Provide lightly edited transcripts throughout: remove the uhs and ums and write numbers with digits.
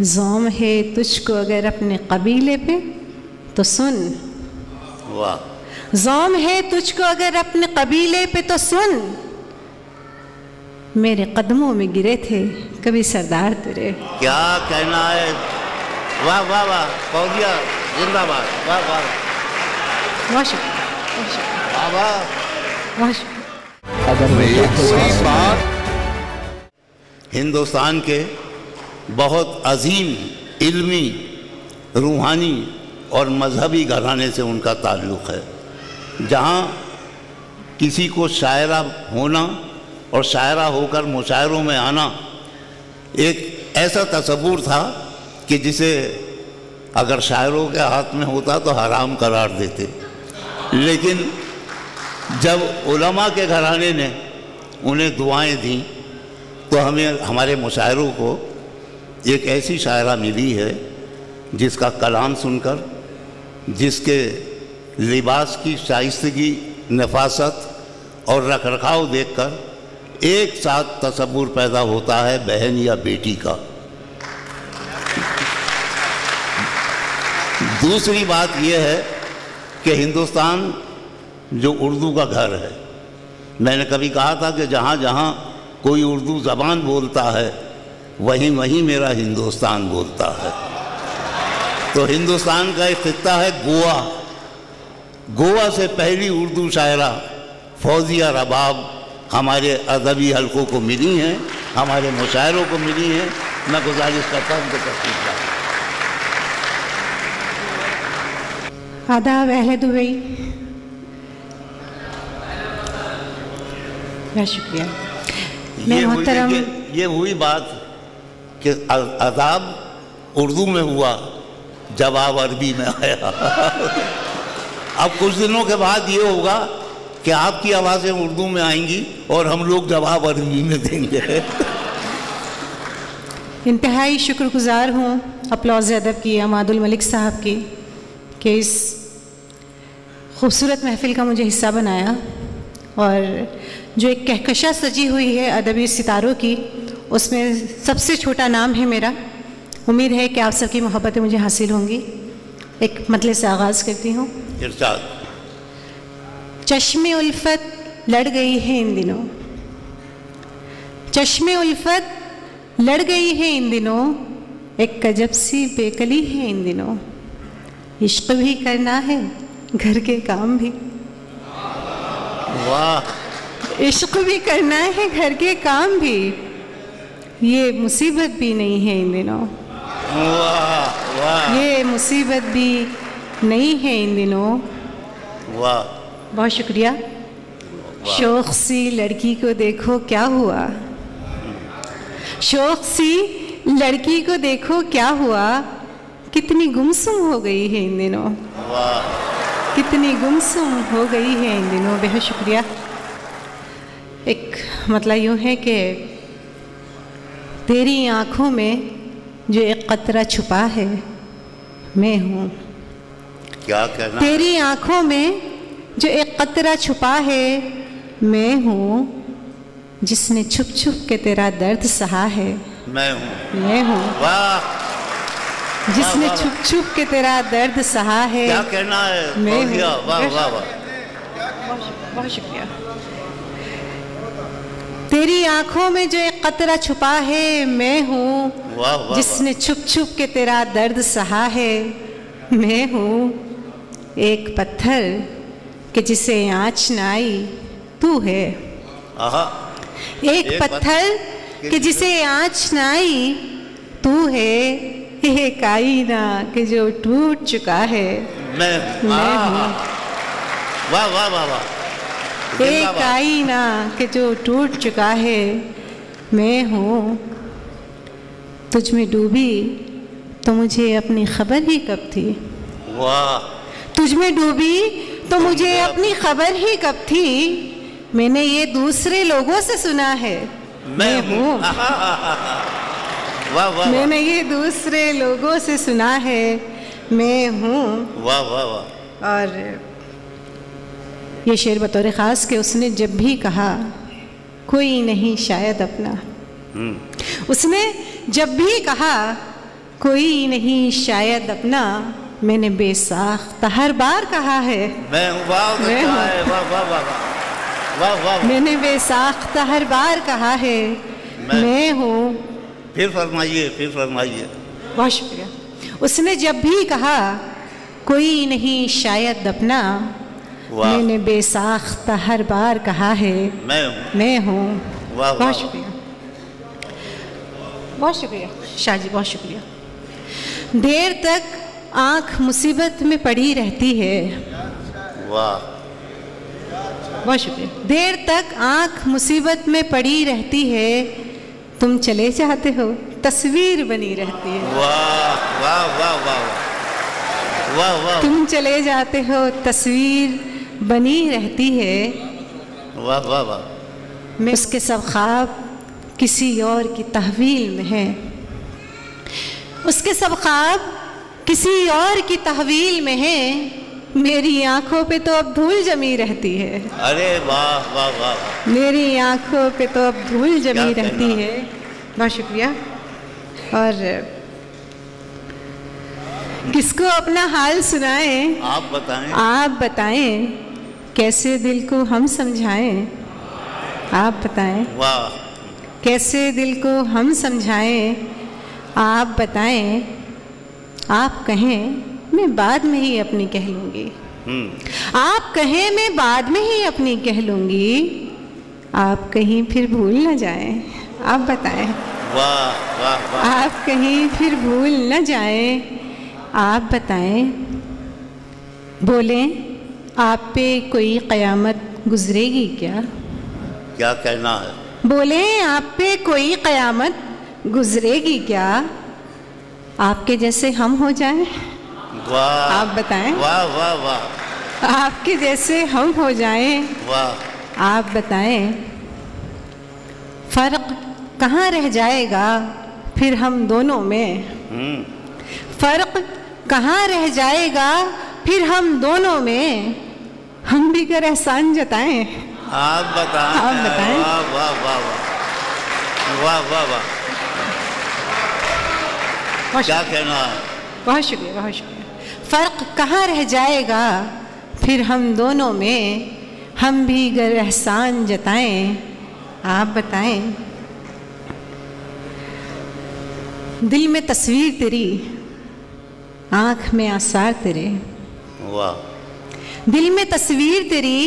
ज़ौम है तुझको अगर अपने कबीले पे तो सुन। वाह। ज़ौम है तुझको अगर अपने कबीले पे तो सुन, मेरे कदमों में गिरे थे कभी सरदार तेरे। क्या कहना है, वाह वाह वाह, फौजिया जिंदाबाद, वाह वाह वाह शुक्रिया, वाह वाह। वाह शुक्रिया। अगर हिंदुस्तान के बहुत अजीम इल्मी, रूहानी और मजहबी घराने से उनका ताल्लुक़ है, जहाँ किसी को शायरा होना और शायरा होकर मुशायरों में आना एक ऐसा तसव्वुर था कि जिसे अगर शायरों के हाथ में होता तो हराम करार देते। लेकिन जब उलमा के घराने ने उन्हें दुआएं दी तो हमें हमारे मुशायरों को एक ऐसी शायरा मिली है जिसका कलाम सुनकर, जिसके लिबास की शाइस्तगी, नफासत और रख रखाव देखकर एक साथ तसव्वुर पैदा होता है बहन या बेटी का। दूसरी बात यह है कि हिंदुस्तान जो उर्दू का घर है, मैंने कभी कहा था कि जहाँ जहाँ कोई उर्दू ज़बान बोलता है वहीं वहीं मेरा हिंदुस्तान बोलता है। तो हिंदुस्तान का एक खित्ता है गोवा। गोवा से पहली उर्दू शायरा फौजिया रबाब हमारे अदबी हलकों को मिली हैं, हमारे मुशायरों को मिली हैं। मैं गुजारिश करता हूँ कि तस्वीर आदाब अहले दुबई। बहुत शुक्रिया। मैं मोहतरम, ये हुई बात कि अदाब उर्दू में हुआ, जवाब अरबी में आया। अब कुछ दिनों के बाद ये होगा कि आपकी आवाज़ें उर्दू में आएंगी और हम लोग जवाब अरबी में देंगे। इंतहाई शुक्रगुजार हूँ अपलॉज अदब की अमादुल मलिक साहब की कि इस खूबसूरत महफ़िल का मुझे हिस्सा बनाया, और जो एक कहकशा सजी हुई है अदबी सितारों की, उसमें सबसे छोटा नाम है मेरा। उम्मीद है कि आप सबकी मोहब्बतें मुझे हासिल होंगी। एक मतले से आगाज़ करती हूँ। इरशाद। चश्मे उल्फत लड़ गई है इन दिनों, चश्मे उल्फत लड़ गई है इन दिनों, एक गजब सी बेकली है इन दिनों। इश्क भी करना है घर के काम भी, वाह। इश्क भी करना है घर के काम भी, ये मुसीबत भी नहीं है इन दिनों। वाह वाह। ये मुसीबत भी नहीं है इन दिनों। वाह। बहुत शुक्रिया। शौक सी लड़की को देखो क्या हुआ, शौक सी लड़की को देखो क्या हुआ, कितनी गुमसुम हो गई है इन दिनों। वाह। कितनी गुमसुम हो गई है इन दिनों। बेहद शुक्रिया। एक मतलब यूँ है कि तेरी आँखों में जो एक कतरा छुपा है मैं हूँ। क्या कहना? तेरी आँखों में जो एक कतरा छुपा है मैं हूँ, जिसने छुप छुप के तेरा दर्द सहा है मैं हूँ। मैं हूँ। वाह। जिसने वाह, वाह, छुप छुप के तेरा दर्द सहा है क्या कहना है? मैं हूँ। वाह वाह वाह। बहुत शुक्रिया। तेरी आंखों में जो एक कतरा छुपा है मैं हूँ, वाह वाह। जिसने छुप छुप के तेरा दर्द सहा है मैं हूँ। एक पत्थर कि जिसे आँच न आई तू है। आहा। एक पत्थर कि जिसे आँच न आई तू है। एक आईना कि जो टूट चुका है मैं हूँ। वाह वाह वाह वाह। एक आईना कि जो टूट चुका है मैं हूँ। तुझ में डूबी तो मुझे अपनी खबर ही कब थी। वाह। तुझ में डूबी तो मुझे अपनी खबर ही कब थी। मैंने ये दूसरे लोगों से सुना है मैं हूँ। वाह वाह। मैंने ये दूसरे लोगों से सुना है मैं हूँ। वाह वाह वाह। और ये शेर बतौर ख़ास कि उसने जब भी कहा कोई नहीं शायद अपना, उसने जब भी कहा कोई नहीं शायद अपना, मैंने बेसाख्ता हर बार कहा है। मैं हूँ। वाह मैं हूँ। वाह वाह वाह वाह वाह। मैंने बेसाख्ता हर बार कहा है मैं हूँ। फिर फरमाइए, फिर फरमाइए। बहुत शुक्रिया। उसने जब भी कहा कोई नहीं शायद अपना, मैंने बेसाख्ता हर बार कहा है मैं हूँ। बहुत शुक्रिया, बहुत शुक्रिया शाह जी, बहुत शुक्रिया। देर तक आँख मुसीबत में पड़ी रहती है। वाह, बहुत शुक्रिया। देर तक आँख मुसीबत में पड़ी रहती है, तुम चले जाते हो तस्वीर बनी रहती है। वाह वाह वाह वाह वाह वाह। तुम चले जाते हो तस्वीर बनी रहती है। वाह वाह वाह। मैं उसके सब ख्वाब किसी और की तहवील में है। उसके सब ख्वाब किसी और की तहवील में है, मेरी आंखों पे तो अब धूल जमी रहती है। अरे वाह वाह वाह। मेरी आंखों पे तो अब धूल जमी रहती है। बहुत शुक्रिया। और किसको अपना हाल सुनाएं? आप बताएं। आप बताएं कैसे दिल को हम समझाएं? आप बताएं वाह। कैसे दिल को हम समझाएं? आप बताएं। आप कहें मैं बाद में ही अपनी कह लूँगी। आप कहें मैं बाद में ही अपनी कह लूँगी। आप कहीं फिर भूल न जाएं। आप बताएं। वाह वाह वाह। आप कहीं फिर भूल न जाएं। आप बताएं। बोलें आप पे कोई क़यामत गुजरेगी क्या? क्या कहना है? बोलें आप पे कोई क़यामत गुजरेगी क्या? आपके जैसे हम हो जाएं। वाह। आप बताएं। वाह वाह वाह। आपके जैसे हम हो जाएं। वाह। आप बताएं। फ़र्क कहाँ रह जाएगा फिर हम दोनों में? फ़र्क कहाँ रह जाएगा फिर हम दोनों में? हम भी कर एहसान जताएं। आप बताएं। आप बताएं। वाह वाह वाह वाह वाह वाह वाह। क्या कहना है? बहुत शुक्रिया, बहुत शुक्रिया। फ़र्क कहाँ रह जाएगा फिर हम दोनों में? हम भी गर एहसान जताएं। आप बताएं। दिल में तस्वीर तेरी, आँख में आसार तेरे। वाह। दिल में तस्वीर तेरी,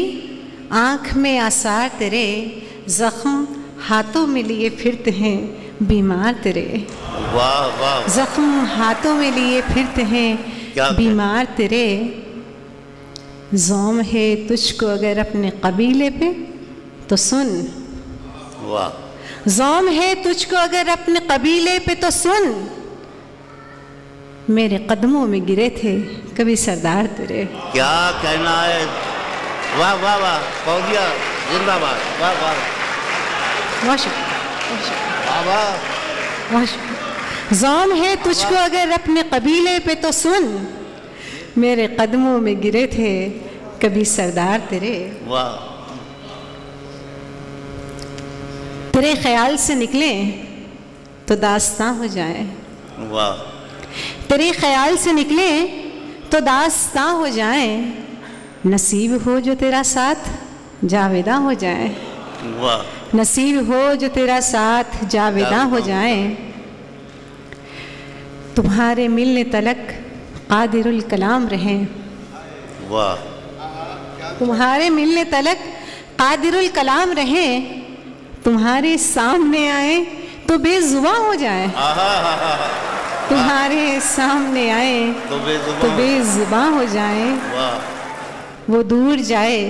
आँख में आसार तेरे। ज़ख्म हाथों में लिए फिरते हैं बीमार तेरे। वाह वाह। ज़ख्म हाथों में लिए फिरते हैं बीमार तेरे। ज़ौम है तुझको अगर अपने कबीले पे तो सुन। वाह। ज़ौम है तुझको अगर अपने कबीले पे तो सुन। मेरे कदमों में गिरे थे कभी सरदार तेरे। क्या कहना है? वाह वाह वाह। फौजिया जिंदाबाद। वाह वाह। बहुत शुक्रिया, वाह वाह। बहुत शुक्रिया। ज़ौम है तुझको अगर अपने कबीले पे तो सुन। मेरे कदमों में गिरे थे कभी सरदार तेरे। वाह। तेरे ख्याल से निकले तो दास्तां हो जाए। वाह। तेरे ख्याल से निकले तो दास्तां हो जाए। नसीब हो जो तेरा साथ जावेदा हो जाए। वाह। नसीब हो जो तेरा साथ जावेदा हो जाए। तुम्हारे मिलने तलक कादिरुल कलाम रहें। वाह। तुम्हारे मिलने तलक कादिरुल कलाम रहें। तुम्हारे सामने आए तो बेजुबां हो जाए। तुम्हारे सामने आए तो बेजुबां हो जाए। वाह। वो दूर जाए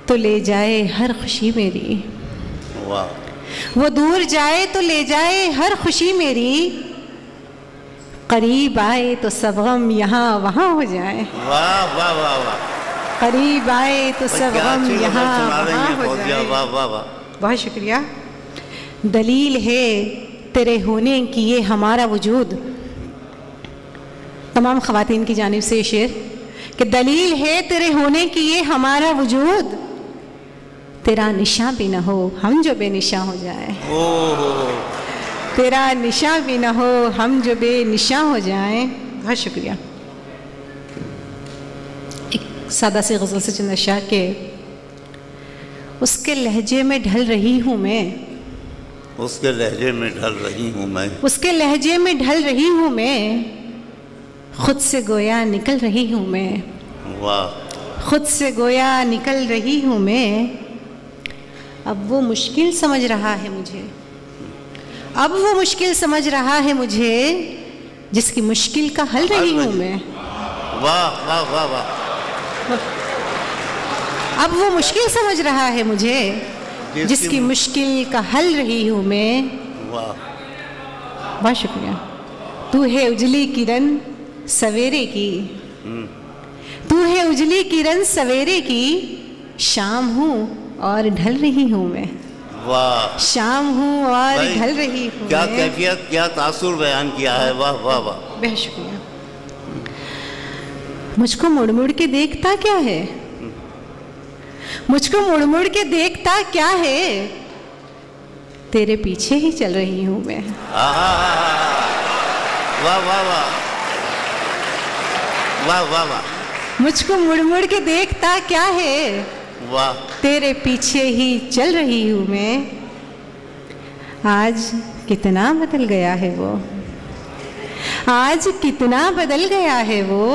तो ले जाए हर खुशी मेरी। वाह। वो दूर जाए तो ले जाए हर खुशी मेरी। करीब आए तो सब गम यहाँ वहाँ हो जाए। वाह वाह वाह वाह। करीब आए तो सब गम यहाँ वहाँ हो जाए। वाह वाह वाह। बहुत शुक्रिया। दलील है तेरे होने की ये हमारा वजूद। तमाम ख़वातीन की जानिब से शेर कि दलील है तेरे होने की ये हमारा वजूद। तेरा निशा भी न हो हम जो बेनिशा हो जाए। तेरा निशां भी न हो, हम जो बेनिशां हो जाएं। बहुत शुक्रिया। एक सादा सी गज़ल से चंद अशआर के, उसके लहजे में ढल रही हूँ मैं, उसके लहजे में ढल रही हूँ मैं, उसके लहजे में ढल रही हूँ मैं, खुद से गोया निकल रही हूँ मैं। वाह। खुद से गोया निकल रही हूँ मैं। अब वो मुश्किल समझ रहा है मुझे, अब वो मुश्किल समझ रहा है मुझे, जिसकी मुश्किल का हल रही हूँ मैं। वाह वाह वाह वाह। अब वो मुश्किल समझ रहा है मुझे, जिसकी मुश्किल का हल रही हूँ मैं। वाह। बहुत शुक्रिया। तू है उजली किरण सवेरे की, तू है उजली किरण सवेरे की, शाम हूँ और ढल रही हूँ मैं। वाह। शाम हूँ और ढल रही हूँ। क्या कैफियत, क्या तासुर बयान किया है। वाह वाह वाह। बहुत शुक्रिया। मुझको मुड़ मुड़ के देखता क्या है, मुझको मुड़ मुड़ के देखता क्या है, तेरे पीछे ही चल रही हूँ मैं। वाह वाह वाह वाह वाह वाह। मुझको मुड़ मुड़ के देखता क्या है, वाह। तेरे पीछे ही चल रही हूँ मैं। आज कितना बदल गया है वो, आज कितना बदल गया है वो,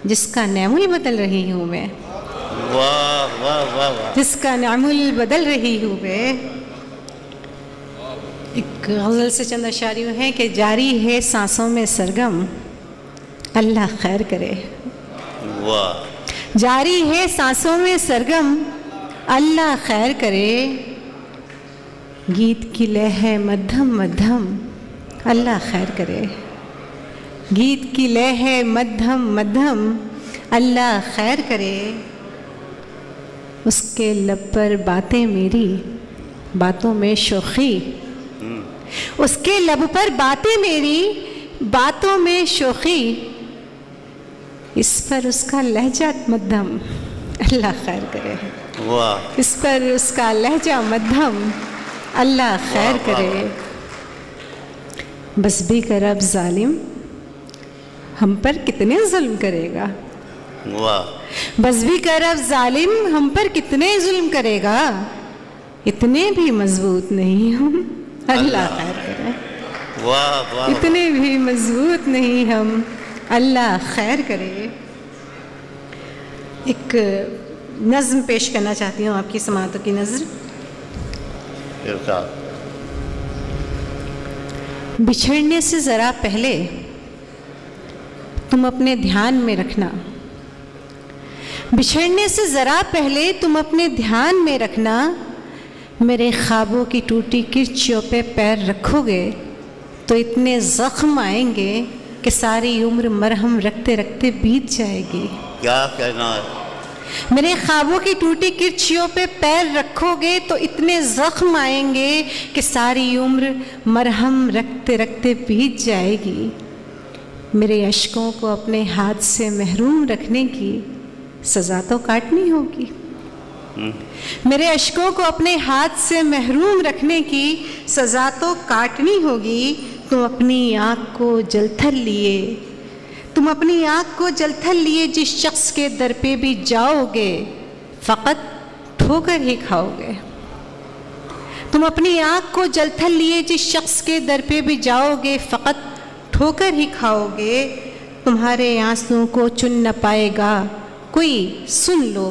जिसका नेमुल बदल रही हूँ मैं। वाह वाह वाह वाह। जिसका नेमुल बदल रही हूँ मैं। एक गज़ल से चंद अशारी हैं कि जारी है सांसों में सरगम, अल्लाह खैर करे। वाह। जारी है सांसों में सरगम, अल्लाह खैर करे। गीत की लय है मध्यम मध्यम, अल्लाह खैर करे। गीत की लय है मध्यम मध्यम, अल्लाह खैर करे। उसके लब पर बातें मेरी, बातों में शोखी, उसके लब पर बातें मेरी, बातों में शोखी। इस पर उसका लहजा मध्यम, अल्लाह खैर करे। वाह। इस पर उसका लहजा मध्यम, अल्लाह खैर करे। बस भी कर अब जालिम, हम पर कितने जुल्म करेगा। वाह। बस भी कर अब जालिम, हम पर कितने जुल्म करेगा। इतने भी मजबूत नहीं हम, अल्लाह खैर करे। वाह वाह। इतने भी मजबूत नहीं हम, अल्लाह खैर करे। एक नज़्म पेश करना चाहती हूँ आपकी समाअतों की नज़र। बिछड़ने से ज़रा पहले तुम अपने ध्यान में रखना, बिछड़ने से ज़रा पहले तुम अपने ध्यान में रखना। मेरे ख्वाबों की टूटी किरचियों पे पैर रखोगे तो इतने ज़ख्म आएंगे कि सारी उम्र मरहम रखते रखते बीत जाएगी। क्या कहना है। मेरे ख्वाबों की टूटी किरचियों पे पैर रखोगे तो इतने ज़ख्म आएंगे कि सारी उम्र मरहम रखते रखते बीत जाएगी। मेरे अश्कों को अपने हाथ से महरूम रखने की सज़ा तो काटनी होगी। मेरे अश्कों को अपने हाथ से महरूम रखने की सज़ा तो काटनी होगी। तुम अपनी आँख को जलथल लिए, तुम अपनी आँख को जलथल लिए जिस शख्स के दर पे भी जाओगे फ़कत ठोकर ही खाओगे। तुम अपनी आँख को जलथल लिए जिस शख्स के दर पे भी जाओगे फ़कत ठोकर ही खाओगे। तुम्हारे आंसुओं को चुन न पाएगा कोई, सुन लो।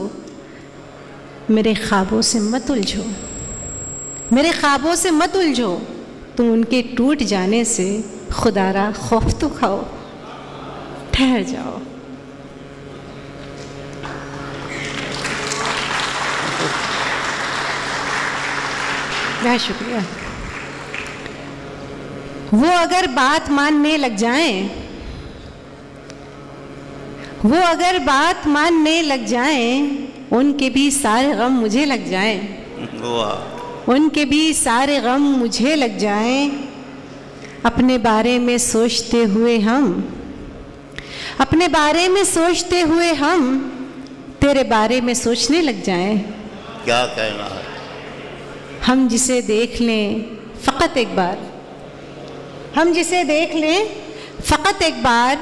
मेरे ख्वाबों से मत उलझो, मेरे ख्वाबों से मत उलझो। तुम उनके टूट जाने से खुदारा खौफ तो खाओ, ठहर जाओ। बहुत शुक्रिया। वो अगर बात मानने लग जाएं, वो अगर बात मानने लग जाएं, उनके भी सारे गम मुझे लग जाएं। वाह। उनके भी सारे गम मुझे लग जाएं। अपने बारे में सोचते हुए हम, अपने बारे में सोचते हुए हम तेरे बारे में सोचने लग जाएं। क्या कहना है। हम जिसे देख लें फ़कत एक बार, हम जिसे देख लें फ़कत एक बार,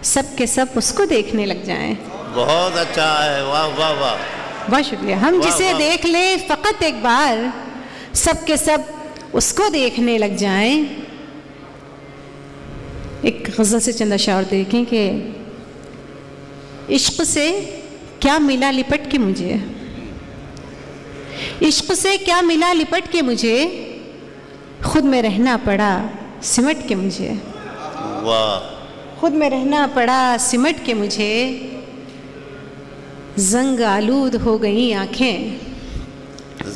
सब के सब उसको देखने लग जाएं। बहुत अच्छा है, वाह वाह वाह, बहुत शुक्रिया। हम वाह, जिसे वाह। देख लें फ़कत एक बार, सब के सब उसको देखने लग जाएं। एक गज़ल से चंद अशार देखें कि इश्क़ से क्या मिला लिपट के मुझे, इश्क़ से क्या मिला लिपट के मुझे, खुद में रहना पड़ा सिमट के मुझे, वाह, खुद में रहना पड़ा सिमट के मुझे, जंग आलूद हो गई आँखें,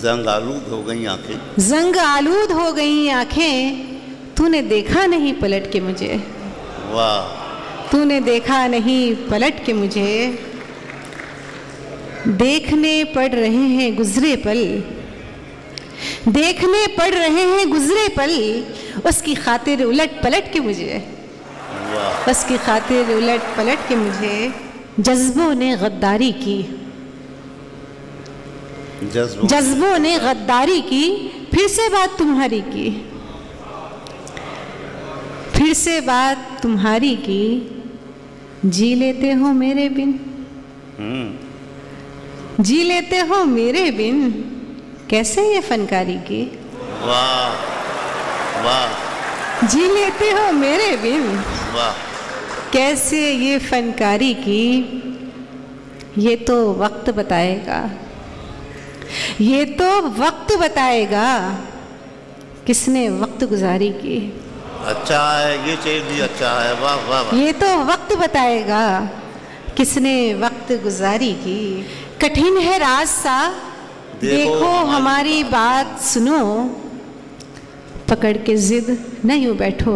जंग आलूद हो गई आंखें, जंग आलूद हो गई आँखें, तूने देखा नहीं पलट के मुझे, वाह, तूने देखा नहीं पलट के मुझे, देखने पड़ रहे हैं गुजरे पल, देखने पड़ रहे हैं गुजरे पल, उसकी खातिर उलट पलट के मुझे, वाह, उसकी खातिर उलट पलट के मुझे, जज्बों ने गद्दारी की, जज्बों ने गद्दारी की, फिर से बात तुम्हारी की, फिर से बात तुम्हारी की, जी लेते हो मेरे बिन, जी लेते हो मेरे बिन, कैसे ये फनकारी की, वाह वाह, जी लेते हो मेरे बिन, वाह, कैसे ये फनकारी की, ये तो वक्त बताएगा, ये तो वक्त बताएगा, किसने वक्त गुजारी की, अच्छा है, ये शेर भी अच्छा है, वाह वाह वाह, ये तो वक्त बताएगा, किसने वक्त गुजारी की, कठिन है रास्ता देखो हमारी बात सुनो, पकड़ के जिद न यूं बैठो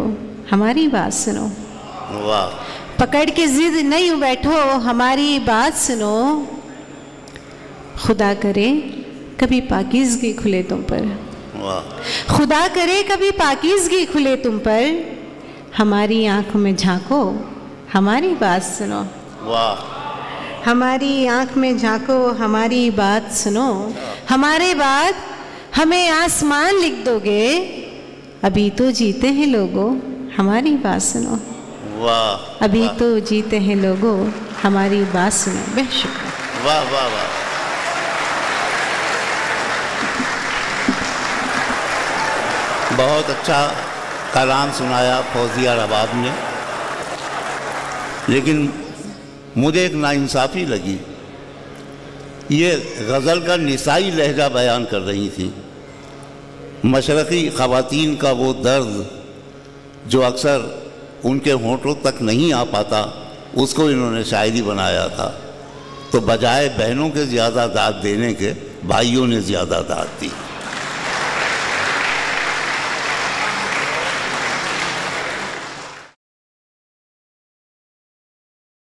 हमारी बात सुनो, वाह, पकड़ के जिद न यूं बैठो हमारी बात सुनो, खुदा करे कभी पाकीज़गी खुले तुम पर, वाह, खुदा करे कभी पाकीज़गी खुले तुम पर, हमारी आँख में झांको हमारी बात सुनो, वाह, हमारी आँख में झांको हमारी बात सुनो, हमारे बाद हमें आसमान लिख दोगे, अभी तो जीते हैं लोगों हमारी बात सुनो, वाह, अभी वाह, तो जीते हैं लोगों हमारी बात सुनो। बेहद शुक्रिया। वाह वाह वाह, बहुत अच्छा कलाम सुनाया फौजिया रबाब ने, लेकिन मुझे एक नाइंसाफ़ी लगी। ये गज़ल का निसाई लहजा बयान कर रही थी, मशरक़ी ख़वातीन का वो दर्द जो अक्सर उनके होंठों तक नहीं आ पाता, उसको इन्होंने शायरी बनाया था। तो बजाय बहनों के ज़्यादा दाद देने के भाइयों ने ज़्यादा दाद दी।